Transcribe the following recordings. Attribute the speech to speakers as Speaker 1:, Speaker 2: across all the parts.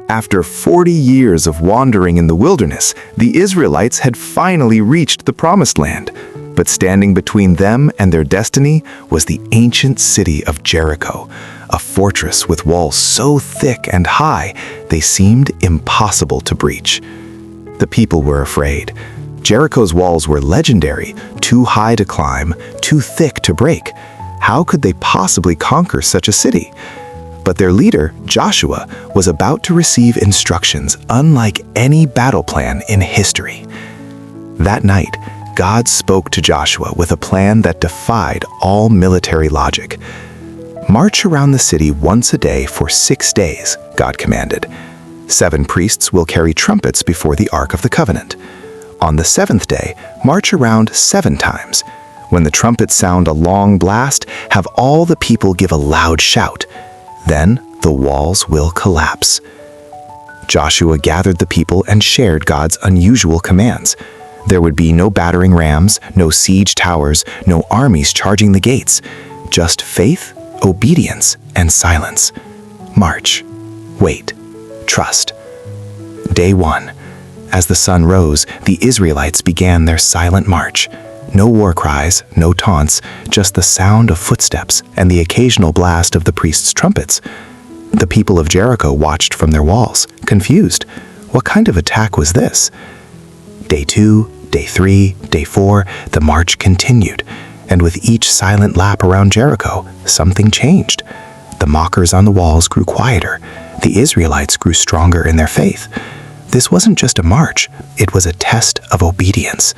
Speaker 1: After 40 years of wandering in the wilderness, the Israelites had finally reached the Promised Land. But standing between them and their destiny was the ancient city of Jericho, a fortress with walls so thick and high they seemed impossible to breach. The people were afraid. Jericho's walls were legendary, too high to climb, too thick to break. How could they possibly conquer such a city? But their leader, Joshua, was about to receive instructions unlike any battle plan in history. That night, God spoke to Joshua with a plan that defied all military logic. "March around the city once a day for 6 days," God commanded. 7 priests will carry trumpets before the Ark of the Covenant. On the 7th day, march around 7 times. When the trumpets sound a long blast, have all the people give a loud shout. Then the walls will collapse. Joshua gathered the people and shared God's unusual commands. There would be no battering rams, no siege towers, no armies charging the gates. Just faith, obedience, and silence. March. Wait. Trust. Day 1. As the sun rose, the Israelites began their silent march. No war cries, no taunts, just the sound of footsteps and the occasional blast of the priests' trumpets. The people of Jericho watched from their walls, confused. What kind of attack was this? Day 2, Day 3, Day 4, the march continued, and with each silent lap around Jericho, something changed. The mockers on the walls grew quieter. The Israelites grew stronger in their faith. This wasn't just a march, it was a test of obedience.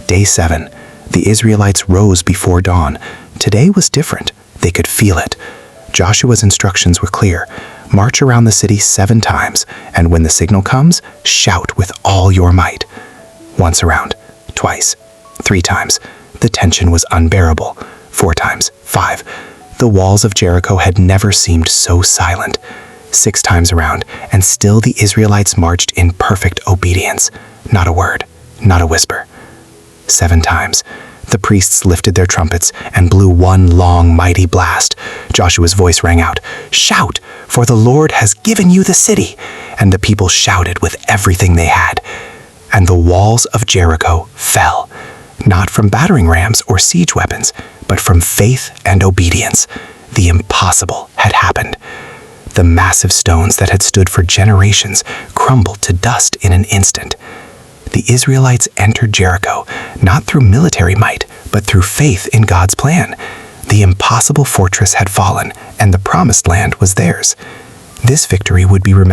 Speaker 1: Day 7, the Israelites rose before dawn. Today was different. They could feel it. Joshua's instructions were clear. March around the city 7 times, and when the signal comes, shout with all your might. Once around, twice, 3 times. The tension was unbearable. 4 times, 5. The walls of Jericho had never seemed so silent. 6 times around, and still the Israelites marched in perfect obedience. Not a word, not a whisper. 7 times, the priests lifted their trumpets and blew one long, mighty blast. Joshua's voice rang out, "Shout, for the Lord has given you the city!" And the people shouted with everything they had. And the walls of Jericho fell, not from battering rams or siege weapons, but from faith and obedience. The impossible had happened. The massive stones that had stood for generations crumbled to dust in an instant. The Israelites entered Jericho, not through military might, but through faith in God's plan. The impossible fortress had fallen, and the Promised Land was theirs. This victory would be remembered